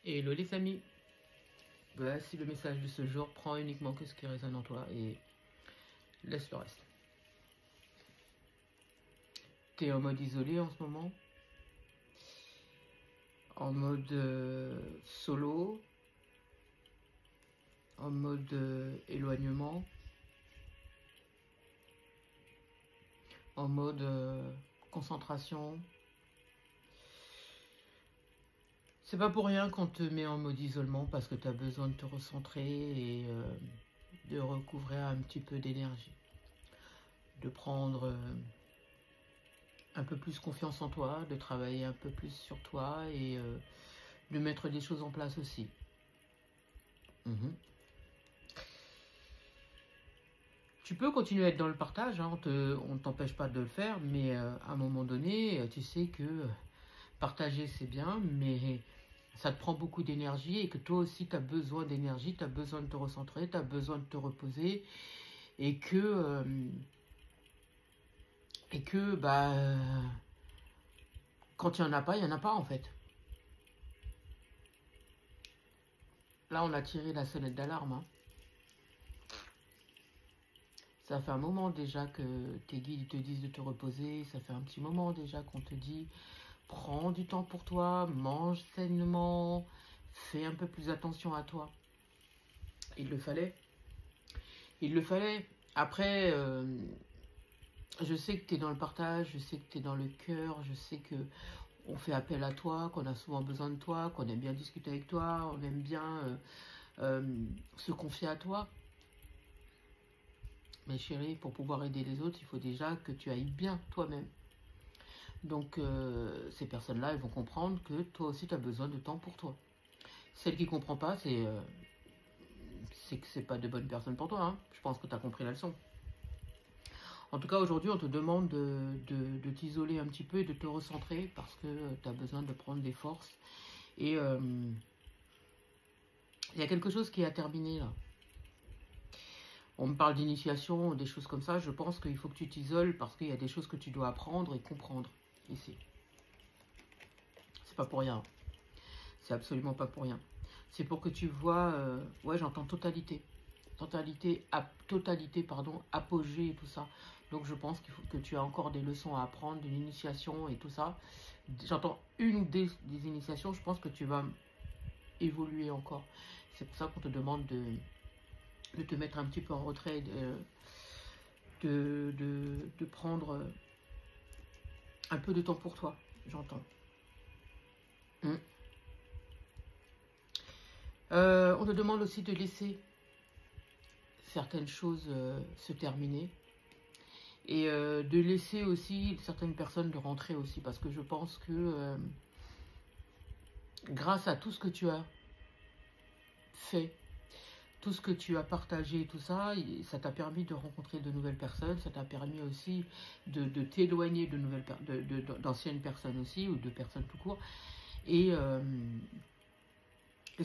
Hello les amis, voici le message de ce jour, prends uniquement que ce qui résonne en toi et laisse le reste. Tu es en mode isolé en ce moment, en mode solo, en mode éloignement, en mode concentration. C'est pas pour rien qu'on te met en mode isolement parce que tu as besoin de te recentrer et de recouvrir un petit peu d'énergie. De prendre un peu plus confiance en toi, de travailler un peu plus sur toi et de mettre des choses en place aussi. Tu peux continuer à être dans le partage, hein, on ne t'empêche pas de le faire, mais à un moment donné, tu sais que partager c'est bien, mais ça te prend beaucoup d'énergie et que toi aussi tu as besoin d'énergie, tu as besoin de te recentrer, tu as besoin de te reposer et que bah, quand il n'y en a pas, il n'y en a pas en fait. Là, on a tiré la sonnette d'alarme. Hein. Ça fait un moment déjà que tes guides te disent de te reposer. Ça fait un petit moment déjà qu'on te dit prends du temps pour toi, mange sainement, fais un peu plus attention à toi. Il le fallait. Il le fallait. Après, je sais que tu es dans le partage, je sais que tu es dans le cœur, je sais que on fait appel à toi, qu'on a souvent besoin de toi, qu'on aime bien discuter avec toi, on aime bien se confier à toi. Mais chérie, pour pouvoir aider les autres, il faut déjà que tu ailles bien toi-même. Donc, ces personnes-là, elles vont comprendre que toi aussi, tu as besoin de temps pour toi. Celle qui ne comprend pas, c'est que c'est pas de bonnes personnes pour toi. Hein. Je pense que tu as compris la leçon. En tout cas, aujourd'hui, on te demande de t'isoler un petit peu et de te recentrer parce que tu as besoin de prendre des forces. Et il y a quelque chose qui a terminé là. On me parle d'initiation, des choses comme ça. Je pense qu'il faut que tu t'isoles parce qu'il y a des choses que tu dois apprendre et comprendre ici. C'est pas pour rien. C'est absolument pas pour rien. C'est pour que tu vois... ouais, j'entends totalité. Totalité, pardon, apogée et tout ça. Donc je pense qu'il faut que tu as encore des leçons à apprendre, d'une initiation et tout ça. J'entends une ou des initiations. Je pense que tu vas évoluer encore. C'est pour ça qu'on te demande de te mettre un petit peu en retrait, de prendre un peu de temps pour toi, j'entends. On te demande aussi de laisser certaines choses se terminer et de laisser aussi certaines personnes de rentrer aussi parce que je pense que grâce à tout ce que tu as fait, tout ce que tu as partagé, tout ça, ça t'a permis de rencontrer de nouvelles personnes, ça t'a permis aussi de t'éloigner de nouvelles d'anciennes personnes aussi, ou de personnes tout court, et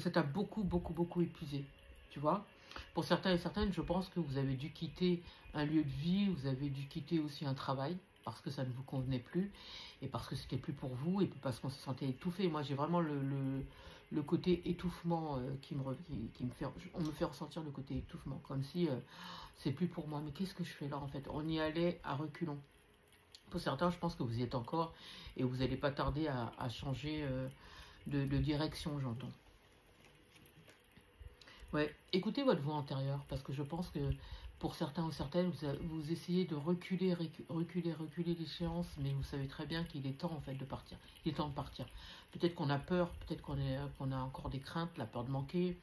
ça t'a beaucoup épuisé, tu vois. Pour certains et certaines, je pense que vous avez dû quitter un lieu de vie, vous avez dû quitter aussi un travail, parce que ça ne vous convenait plus, et parce que c'était plus pour vous, et puis parce qu'on se sentait étouffé. Moi, j'ai vraiment le côté étouffement qui me fait... On me fait ressentir le côté étouffement, comme si c'est plus pour moi. Mais qu'est-ce que je fais là, en fait? On y allait à reculons. Pour certains, je pense que vous y êtes encore, et vous n'allez pas tarder à changer de direction, j'entends. Ouais, écoutez votre voix intérieure, parce que je pense que pour certains ou certaines, vous essayez de reculer l'échéance, mais vous savez très bien qu'il est temps en fait de partir. Il est temps de partir. Peut-être qu'on a peur, peut-être qu'on a encore des craintes, la peur de manquer,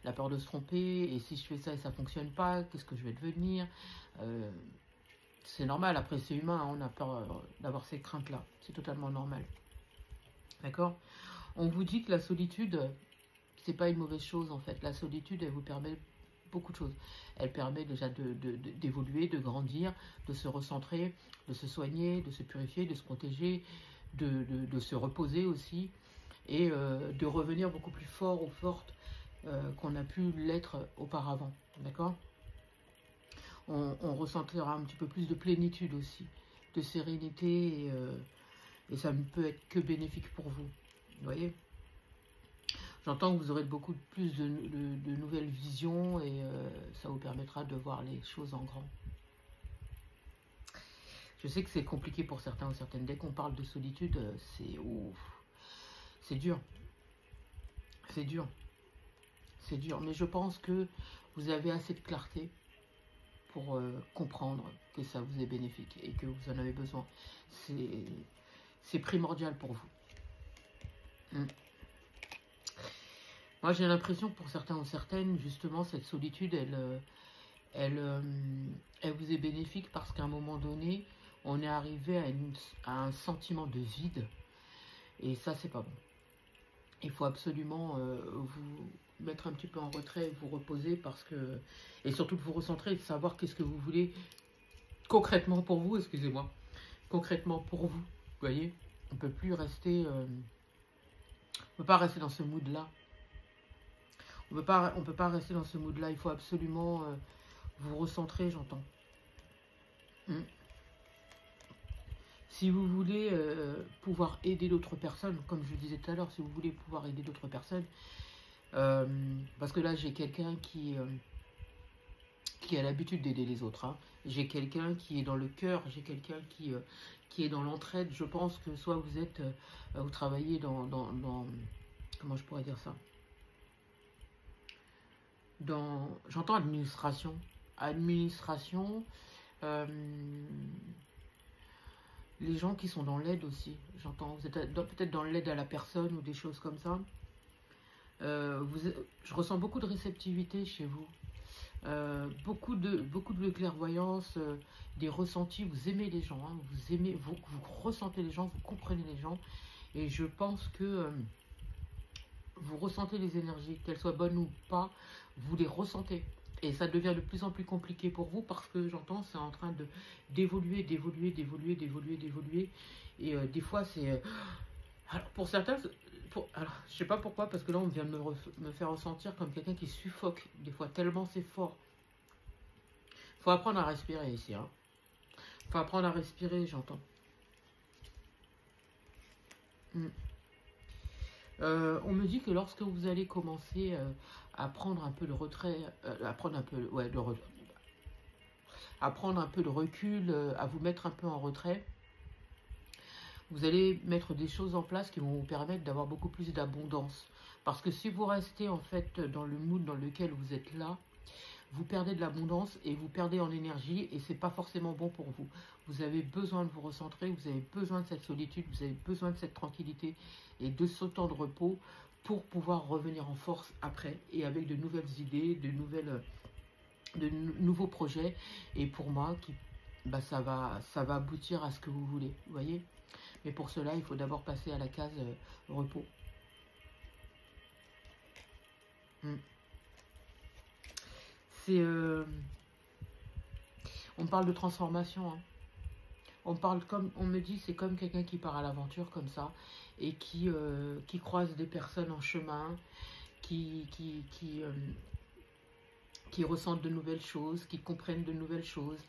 la peur de se tromper, et si je fais ça et ça fonctionne pas, qu'est-ce que je vais devenir? C'est normal, après c'est humain, hein, on a peur d'avoir ces craintes-là, c'est totalement normal. D'accord? On vous dit que la solitude... c'est pas une mauvaise chose en fait. La solitude, elle vous permet beaucoup de choses. Elle permet déjà d'évoluer, de grandir, de se recentrer, de se soigner, de se purifier, de se protéger, de se reposer aussi et de revenir beaucoup plus fort ou forte qu'on a pu l'être auparavant. D'accord? On ressentira un petit peu plus de plénitude aussi, de sérénité et ça ne peut être que bénéfique pour vous. Vous voyez? J'entends que vous aurez beaucoup plus de nouvelles visions et ça vous permettra de voir les choses en grand. Je sais que c'est compliqué pour certains ou certaines. Dès qu'on parle de solitude, c'est dur. C'est dur. C'est dur. Mais je pense que vous avez assez de clarté pour comprendre que ça vous est bénéfique et que vous en avez besoin. C'est primordial pour vous. Moi, j'ai l'impression que pour certains ou certaines, justement, cette solitude, elle vous est bénéfique parce qu'à un moment donné, on est arrivé à un sentiment de vide. Et ça, c'est pas bon. Il faut absolument vous mettre un petit peu en retrait, vous reposer parce que... Et surtout de vous recentrer, de savoir qu'est-ce que vous voulez concrètement pour vous, excusez-moi. Concrètement pour vous, vous voyez. On ne peut plus rester... on ne peut pas rester dans ce mood-là. On ne peut pas rester dans ce mood-là. Il faut absolument vous recentrer, j'entends. Si vous voulez pouvoir aider d'autres personnes, comme je disais tout à l'heure, si vous voulez pouvoir aider d'autres personnes, parce que là j'ai quelqu'un qui a l'habitude d'aider les autres. Hein. J'ai quelqu'un qui est dans le cœur, j'ai quelqu'un qui est dans l'entraide. Je pense que soit vous travaillez dans comment je pourrais dire ça, j'entends administration. Les gens qui sont dans l'aide aussi, j'entends, vous êtes peut-être dans l'aide à la personne ou des choses comme ça. Je ressens beaucoup de réceptivité chez vous, beaucoup de clairvoyance, des ressentis. Vous aimez les gens, hein, vous ressentez les gens, vous comprenez les gens, et je pense que vous ressentez les énergies, qu'elles soient bonnes ou pas, vous les ressentez. Et ça devient de plus en plus compliqué pour vous parce que j'entends c'est en train d'évoluer. Et des fois c'est... alors pour certains, alors, je sais pas pourquoi, parce que là on vient de me faire ressentir comme quelqu'un qui suffoque. Des fois tellement c'est fort. Faut apprendre à respirer ici. Hein. Faut apprendre à respirer, j'entends. On me dit que lorsque vous allez commencer à prendre un peu le retrait, à prendre un peu de recul, à vous mettre un peu en retrait, vous allez mettre des choses en place qui vont vous permettre d'avoir beaucoup plus d'abondance. Parce que si vous restez en fait dans le mood dans lequel vous êtes là, vous perdez de l'abondance et vous perdez en énergie et c'est pas forcément bon pour vous. Vous avez besoin de vous recentrer, vous avez besoin de cette solitude, vous avez besoin de cette tranquillité et de ce temps de repos pour pouvoir revenir en force après et avec de nouvelles idées, de nouveaux projets. Et pour moi, ça va aboutir à ce que vous voulez, vous voyez. Mais pour cela, il faut d'abord passer à la case repos. On parle de transformation. Hein. On me dit, c'est comme quelqu'un qui part à l'aventure comme ça et qui croise des personnes en chemin, qui ressentent de nouvelles choses, qui comprennent de nouvelles choses.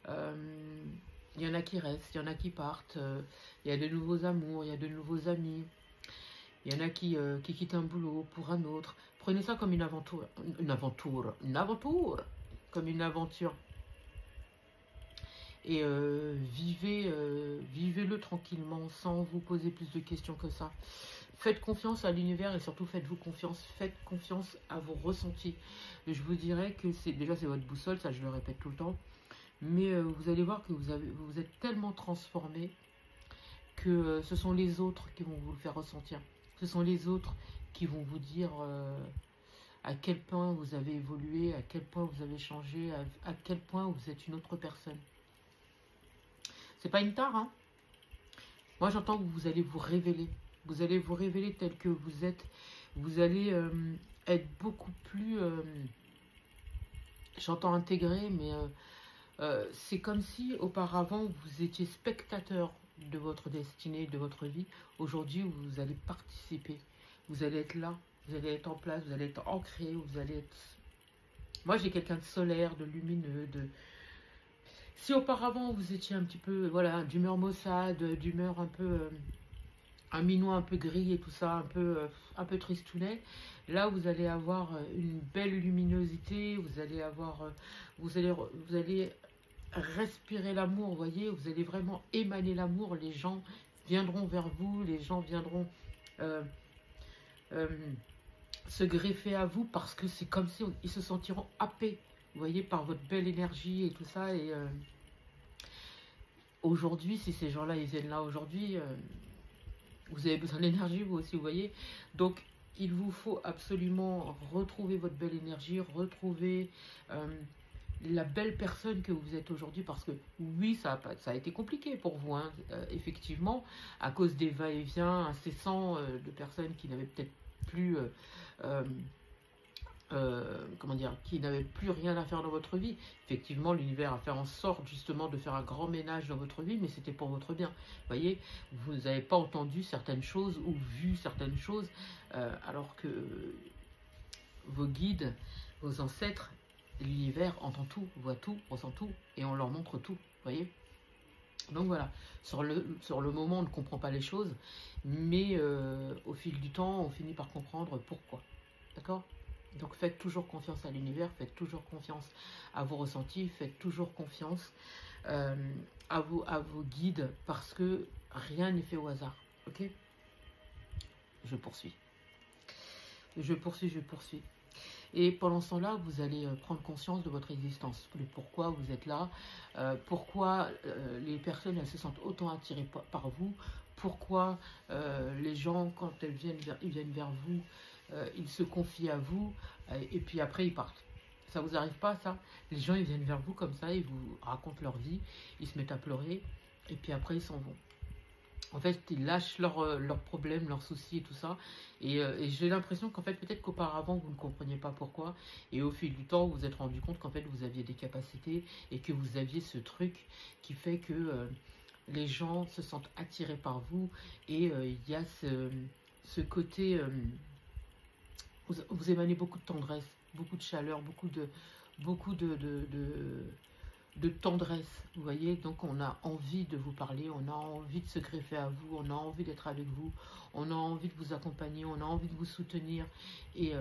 Il y en a qui restent, il y en a qui partent. Il y a de nouveaux amours, il y a de nouveaux amis. Il y en a qui quittent un boulot pour un autre. Prenez ça comme une aventure, comme une aventure. Et vivez-le tranquillement, sans vous poser plus de questions que ça. Faites confiance à l'univers et surtout faites-vous confiance. Faites confiance à vos ressentis. Je vous dirais que c'est votre boussole, ça je le répète tout le temps. Mais vous allez voir que vous êtes tellement transformé que ce sont les autres qui vont vous le faire ressentir. Ce sont les autres qui vont vous dire à quel point vous avez évolué, à quel point vous avez changé, à quel point vous êtes une autre personne. C'est pas une tare, hein. Moi, j'entends que vous allez vous révéler. Vous allez vous révéler tel que vous êtes. Vous allez être beaucoup plus... j'entends intégré, mais c'est comme si auparavant, vous étiez spectateur de votre destinée, de votre vie. Aujourd'hui, vous allez participer. Vous allez être là. Vous allez être en place. Vous allez être ancré. Vous allez être... Moi, j'ai quelqu'un de solaire, de lumineux, de... Si auparavant vous étiez un petit peu, voilà, d'humeur maussade, d'humeur un peu un minois un peu gris et tout ça, un peu tristounet. Là, vous allez avoir une belle luminosité, vous allez avoir, vous allez respirer l'amour, vous voyez, vous allez vraiment émaner l'amour, les gens viendront vers vous, les gens viendront euh, euh, se greffer à vous parce que c'est comme si ils se sentiront happés, vous voyez, par votre belle énergie et tout ça. Et aujourd'hui, si ces gens-là, ils viennent là aujourd'hui, vous avez besoin d'énergie, vous aussi, vous voyez. Donc, il vous faut absolument retrouver votre belle énergie, retrouver la belle personne que vous êtes aujourd'hui, parce que oui, ça a été compliqué pour vous, hein, effectivement, à cause des va-et-vient incessants de personnes qui n'avaient peut-être plus... euh, comment dire, qui n'avait plus rien à faire dans votre vie. Effectivement, l'univers a fait en sorte justement de faire un grand ménage dans votre vie, mais c'était pour votre bien. Vous voyez, vous n'avez pas entendu certaines choses ou vu certaines choses, alors que vos guides, vos ancêtres, l'univers entend tout, voit tout, ressent tout, et on leur montre tout. Vous voyez. Donc voilà, sur le moment, on ne comprend pas les choses, mais au fil du temps, on finit par comprendre pourquoi. D'accord ? Donc faites toujours confiance à l'univers, faites toujours confiance à vos ressentis, faites toujours confiance à vos guides, parce que rien n'est fait au hasard. Ok? Je poursuis. Je poursuis, je poursuis. Et pendant ce temps-là, vous allez prendre conscience de votre existence, de pourquoi vous êtes là, pourquoi les personnes elles se sentent autant attirées par vous, pourquoi les gens, quand ils viennent vers vous, ils se confient à vous, et puis après ils partent. Ça vous arrive pas, ça? Les gens ils viennent vers vous comme ça, ils vous racontent leur vie, ils se mettent à pleurer, et puis après ils s'en vont. En fait, ils lâchent leurs problèmes, leurs soucis et tout ça. Et j'ai l'impression qu'en fait, peut-être qu'auparavant, vous ne compreniez pas pourquoi. Et au fil du temps, vous vous êtes rendu compte qu'en fait, vous aviez des capacités et que vous aviez ce truc qui fait que les gens se sentent attirés par vous. Et il y a ce côté... vous émanez beaucoup de tendresse, beaucoup de chaleur, beaucoup de tendresse, vous voyez. Donc on a envie de vous parler, on a envie de se greffer à vous, on a envie d'être avec vous, on a envie de vous accompagner, on a envie de vous soutenir, et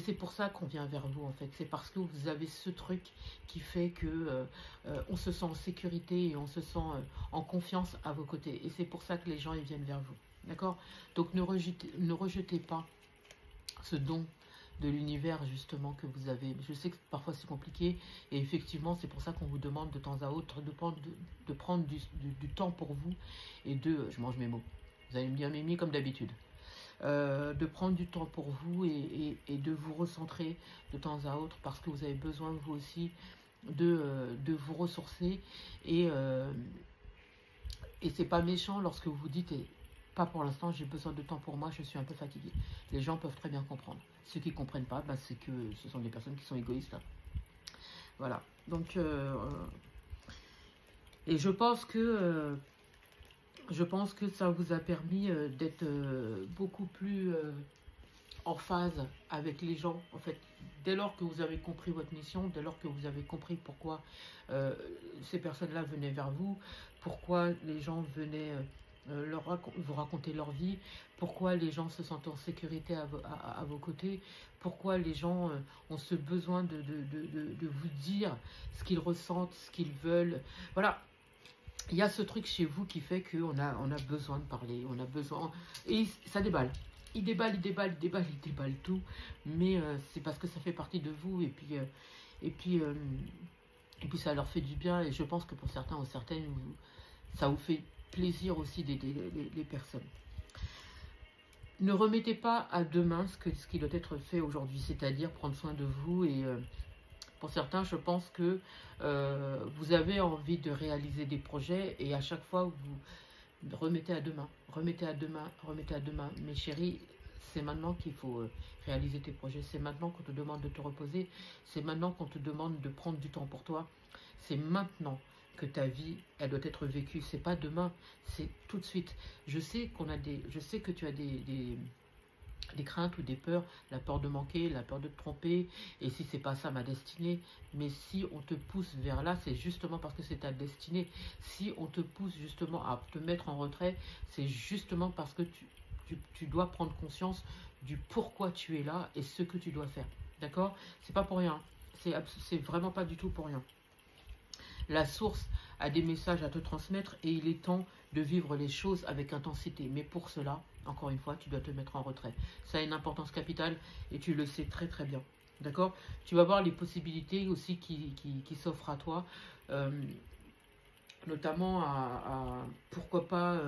c'est pour ça qu'on vient vers vous en fait. C'est parce que vous avez ce truc qui fait que on se sent en sécurité et on se sent en confiance à vos côtés, et c'est pour ça que les gens ils viennent vers vous, d'accord. Donc ne rejetez pas ce don de l'univers justement que vous avez. Je sais que parfois c'est compliqué, et effectivement c'est pour ça qu'on vous demande de temps à autre de prendre du temps pour vous, et je mange mes mots, vous allez me dire Mimi comme d'habitude, de prendre du temps pour vous, et de vous recentrer de temps à autre, parce que vous avez besoin vous aussi de vous ressourcer, et c'est pas méchant lorsque vous dites pas pour l'instant, j'ai besoin de temps pour moi, je suis un peu fatigué. Les gens peuvent très bien comprendre. Ceux qui ne comprennent pas, bah, c'est que ce sont des personnes qui sont égoïstes. Hein. Voilà. Donc, et je pense que ça vous a permis d'être beaucoup plus en phase avec les gens. En fait, dès lors que vous avez compris votre mission, dès lors que vous avez compris pourquoi ces personnes-là venaient vers vous, pourquoi les gens venaient... vous raconter leur vie, pourquoi les gens se sentent en sécurité à vos côtés, pourquoi les gens ont ce besoin de vous dire ce qu'ils ressentent, ce qu'ils veulent. Voilà, il y a ce truc chez vous qui fait qu'on a besoin de parler, on a besoin... Et ça déballe. Il déballe tout, mais c'est parce que ça fait partie de vous, et puis ça leur fait du bien, et je pense que pour certains ou certaines, ça vous fait plaisir aussi d'aider les personnes. Ne remettez pas à demain ce qui doit être fait aujourd'hui, c'est-à-dire prendre soin de vous, et pour certains, je pense que vous avez envie de réaliser des projets, et à chaque fois, vous remettez à demain, remettez à demain, remettez à demain. Mais chérie, c'est maintenant qu'il faut réaliser tes projets, c'est maintenant qu'on te demande de te reposer, c'est maintenant qu'on te demande de prendre du temps pour toi, c'est maintenant que ta vie, elle doit être vécue. C'est pas demain, c'est tout de suite. Je sais que tu as des craintes ou des peurs, la peur de manquer, la peur de te tromper, et si c'est pas ça ma destinée, mais si on te pousse vers là, c'est justement parce que c'est ta destinée. Si on te pousse justement à te mettre en retrait, c'est justement parce que tu dois prendre conscience du pourquoi tu es là et ce que tu dois faire. D'accord? C'est pas pour rien. C'est vraiment pas du tout pour rien. La source a des messages à te transmettre et il est temps de vivre les choses avec intensité. Mais pour cela, encore une fois, tu dois te mettre en retrait. Ça a une importance capitale et tu le sais très très bien. D'accord? Tu vas voir les possibilités aussi qui s'offrent à toi, notamment pourquoi pas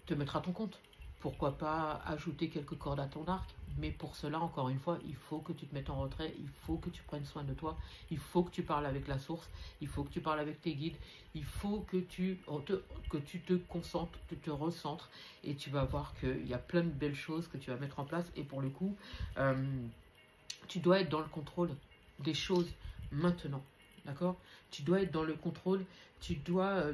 te mettre à ton compte. Pourquoi pas ajouter quelques cordes à ton arc. Mais pour cela, encore une fois, il faut que tu te mettes en retrait, il faut que tu prennes soin de toi, il faut que tu parles avec la source, il faut que tu parles avec tes guides, il faut que tu te concentres, que tu te recentres, et tu vas voir qu'il y a plein de belles choses que tu vas mettre en place. Et pour le coup, tu dois être dans le contrôle des choses maintenant. D'accord? Tu dois être dans le contrôle, tu dois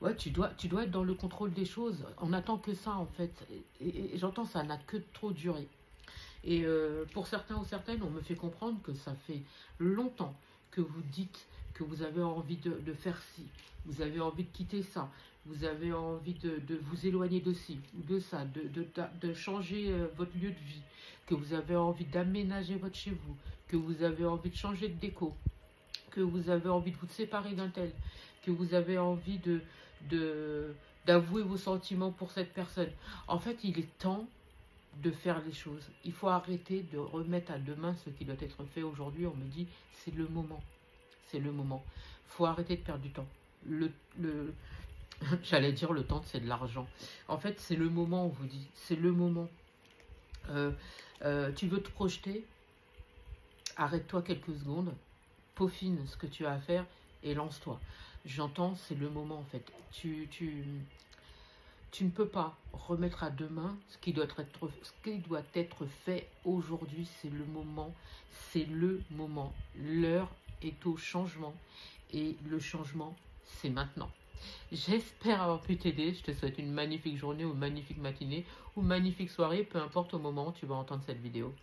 ouais, tu dois être dans le contrôle des choses. On n'attend que ça, en fait. Et j'entends, ça n'a que trop duré. Et pour certains ou certaines, on me fait comprendre que ça fait longtemps que vous dites que vous avez envie de faire ci, vous avez envie de quitter ça, vous avez envie de vous éloigner de ci ou de ça, de changer votre lieu de vie, que vous avez envie d'aménager votre chez vous, que vous avez envie de changer de déco, que vous avez envie de vous séparer d'un tel, que vous avez envie d'avouer vos sentiments pour cette personne. En fait, il est temps de faire les choses. Il faut arrêter de remettre à demain ce qui doit être fait aujourd'hui. On me dit, c'est le moment. C'est le moment. Il faut arrêter de perdre du temps. J'allais dire le temps, c'est de l'argent. En fait, c'est le moment, on vous dit. C'est le moment. Tu veux te projeter? Arrête-toi quelques secondes. Peaufine ce que tu as à faire et lance-toi. J'entends, c'est le moment en fait. Tu ne peux pas remettre à demain ce qui doit être fait aujourd'hui. C'est le moment. C'est le moment. L'heure est au changement. Et le changement, c'est maintenant. J'espère avoir pu t'aider. Je te souhaite une magnifique journée ou une magnifique matinée ou une magnifique soirée, peu importe au moment où tu vas entendre cette vidéo.